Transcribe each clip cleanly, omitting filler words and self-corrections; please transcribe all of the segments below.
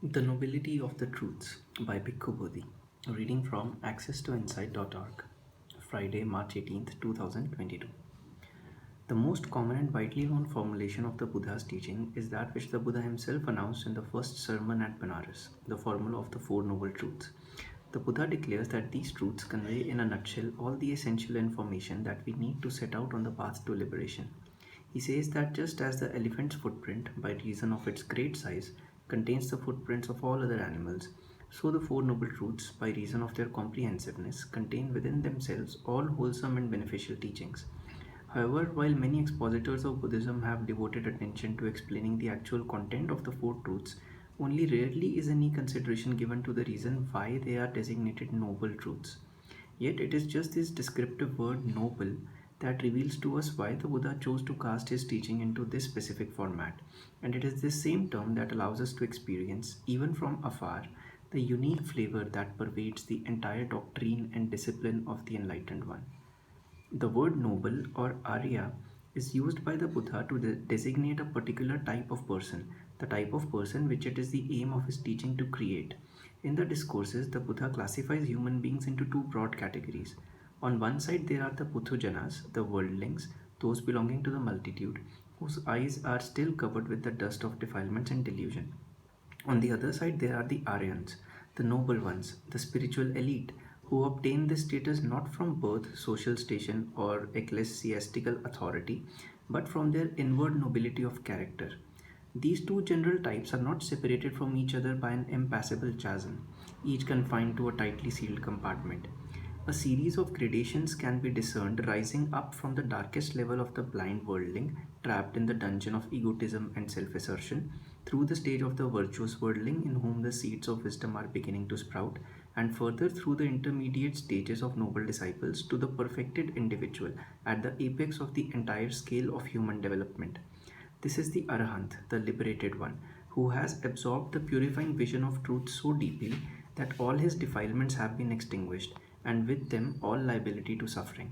The Nobility of the Truths by Bhikkhu Bodhi. Reading from AccesstoInsight.org. Friday, March 18th, 2022. The most common and widely known formulation of the Buddha's teaching is that which the Buddha himself announced in the first sermon at Benares, the formula of the Four Noble Truths. The Buddha declares that these truths convey in a nutshell all the essential information that we need to set out on the path to liberation. He says that just as the elephant's footprint, by reason of its great size, contains the footprints of all other animals, so the Four Noble Truths, by reason of their comprehensiveness, contain within themselves all wholesome and beneficial teachings. However, while many expositors of Buddhism have devoted attention to explaining the actual content of the Four Truths, only rarely is any consideration given to the reason why they are designated Noble Truths. Yet it is just this descriptive word noble that reveals to us why the Buddha chose to cast his teaching into this specific format. And it is this same term that allows us to experience, even from afar, the unique flavor that pervades the entire doctrine and discipline of the Enlightened One. The word noble or Arya is used by the Buddha to designate a particular type of person, the type of person which it is the aim of his teaching to create. In the discourses, the Buddha classifies human beings into two broad categories. On one side, there are the Puthujanas, the worldlings, those belonging to the multitude, whose eyes are still covered with the dust of defilements and delusion. On the other side, there are the Aryans, the noble ones, the spiritual elite, who obtain this status not from birth, social station, or ecclesiastical authority, but from their inward nobility of character. These two general types are not separated from each other by an impassable chasm, each confined to a tightly sealed compartment. A series of gradations can be discerned rising up from the darkest level of the blind worldling, trapped in the dungeon of egotism and self assertion, through the stage of the virtuous worldling in whom the seeds of wisdom are beginning to sprout, and further through the intermediate stages of noble disciples to the perfected individual at the apex of the entire scale of human development. This is the Arahant, the liberated one, who has absorbed the purifying vision of truth so deeply that all his defilements have been extinguished, and with them all liability to suffering.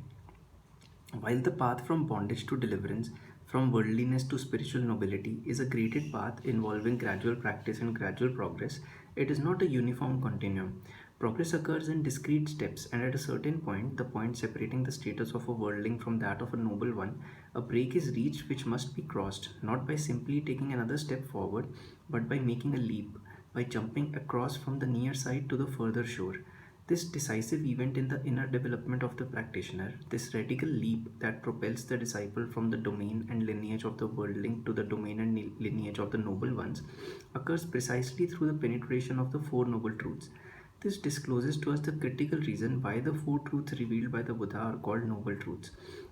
While the path from bondage to deliverance, from worldliness to spiritual nobility, is a graded path involving gradual practice and gradual progress, it is not a uniform continuum. Progress occurs in discrete steps, and at a certain point, the point separating the status of a worldling from that of a noble one, a break is reached which must be crossed, not by simply taking another step forward, but by making a leap, by jumping across from the near side to the further shore. This decisive event in the inner development of the practitioner, this radical leap that propels the disciple from the domain and lineage of the worldling to the domain and lineage of the noble ones, occurs precisely through the penetration of the Four Noble Truths. This discloses to us the critical reason why the four truths revealed by the Buddha are called noble truths.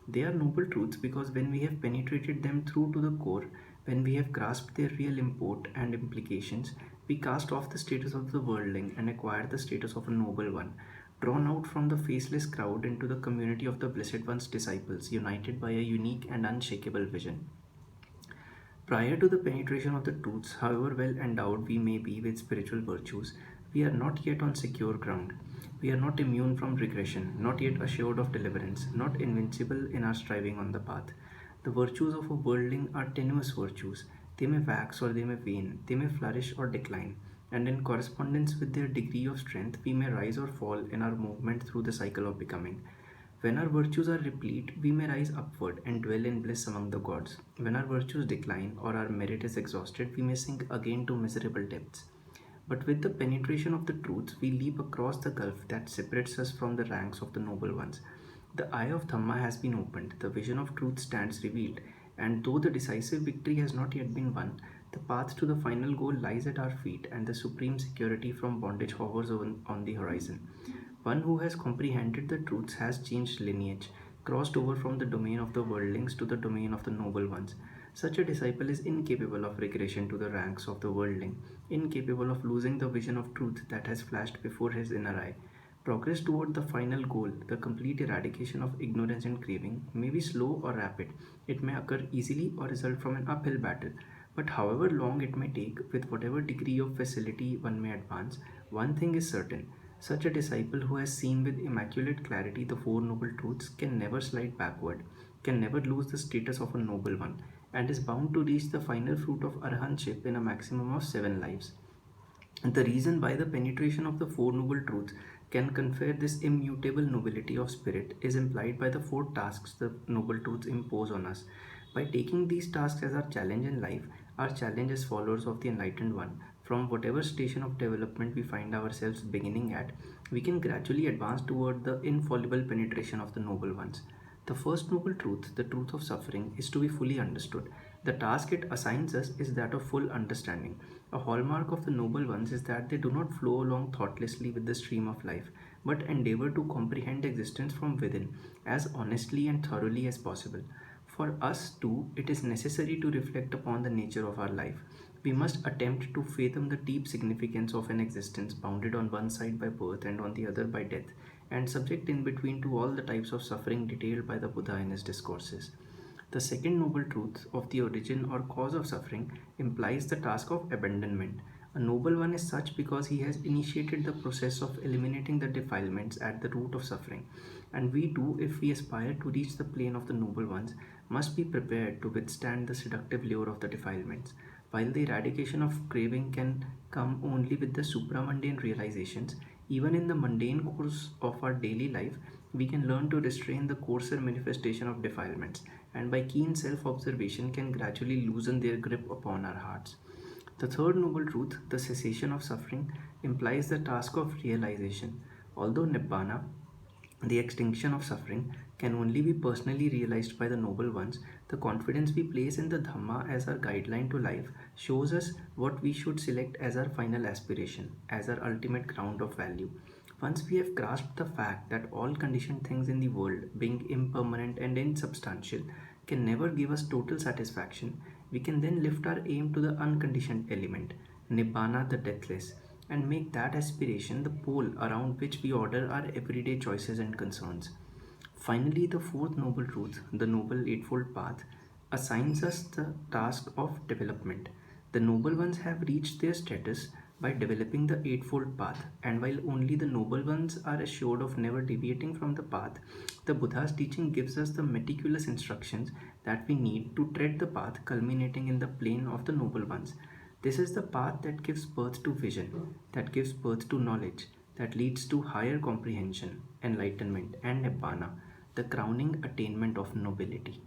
They are noble truths because when we have penetrated them through to the core, when we have grasped their real import and implications, we cast off the status of the worldling and acquire the status of a noble one, drawn out from the faceless crowd into the community of the Blessed One's disciples, united by a unique and unshakable vision. Prior to the penetration of the truths, however well endowed we may be with spiritual virtues, we are not yet on secure ground. We are not immune from regression, not yet assured of deliverance, not invincible in our striving on the path. The virtues of a worldling are tenuous virtues. They may wax or they may wane, they may flourish or decline, and in correspondence with their degree of strength, we may rise or fall in our movement through the cycle of becoming. When our virtues are replete, we may rise upward and dwell in bliss among the gods. When our virtues decline or our merit is exhausted, we may sink again to miserable depths. But with the penetration of the truths, we leap across the gulf that separates us from the ranks of the noble ones. The eye of Dhamma has been opened, the vision of truth stands revealed, and though the decisive victory has not yet been won, the path to the final goal lies at our feet, and the supreme security from bondage hovers on the horizon. One who has comprehended the truths has changed lineage, crossed over from the domain of the worldlings to the domain of the noble ones. Such a disciple is incapable of regression to the ranks of the worldling, incapable of losing the vision of truth that has flashed before his inner eye. Progress toward the final goal, the complete eradication of ignorance and craving, may be slow or rapid. It may occur easily or result from an uphill battle. But however long it may take, with whatever degree of facility one may advance, one thing is certain. Such a disciple who has seen with immaculate clarity the Four Noble Truths can never slide backward, can never lose the status of a noble one, and is bound to reach the final fruit of arahantship in a maximum of 7 lives. The reason why the penetration of the Four Noble Truths can confer this immutable nobility of spirit is implied by the four tasks the Noble Truths impose on us. By taking these tasks as our challenge in life, our challenge as followers of the Enlightened One, from whatever station of development we find ourselves beginning at, we can gradually advance toward the infallible penetration of the Noble Ones. The first noble truth, the truth of suffering, is to be fully understood. The task it assigns us is that of full understanding. A hallmark of the noble ones is that they do not flow along thoughtlessly with the stream of life, but endeavor to comprehend existence from within as honestly and thoroughly as possible. For us too, it is necessary to reflect upon the nature of our life. We must attempt to fathom the deep significance of an existence bounded on one side by birth and on the other by death, and subject in between to all the types of suffering detailed by the Buddha in his discourses. The second noble truth of the origin or cause of suffering implies the task of abandonment. A noble one is such because he has initiated the process of eliminating the defilements at the root of suffering. And we too, if we aspire to reach the plane of the noble ones, must be prepared to withstand the seductive lure of the defilements. While the eradication of craving can come only with the supramundane realizations, even in the mundane course of our daily life, we can learn to restrain the coarser manifestation of defilements, and by keen self observation, can gradually loosen their grip upon our hearts. The third noble truth, the cessation of suffering, implies the task of realization. Although Nibbana, the extinction of suffering, can only be personally realized by the noble ones, the confidence we place in the Dhamma as our guideline to life shows us what we should select as our final aspiration, as our ultimate ground of value. Once we have grasped the fact that all conditioned things in the world, being impermanent and insubstantial, can never give us total satisfaction, we can then lift our aim to the unconditioned element, Nibbana the deathless, and make that aspiration the pole around which we order our everyday choices and concerns. Finally, the fourth noble truth, the Noble Eightfold Path, assigns us the task of development. The noble ones have reached their status by developing the Eightfold Path, and while only the noble ones are assured of never deviating from the path, the Buddha's teaching gives us the meticulous instructions that we need to tread the path culminating in the plane of the noble ones. This is the path that gives birth to vision, that gives birth to knowledge, that leads to higher comprehension, enlightenment, and nibbana, the crowning attainment of nobility.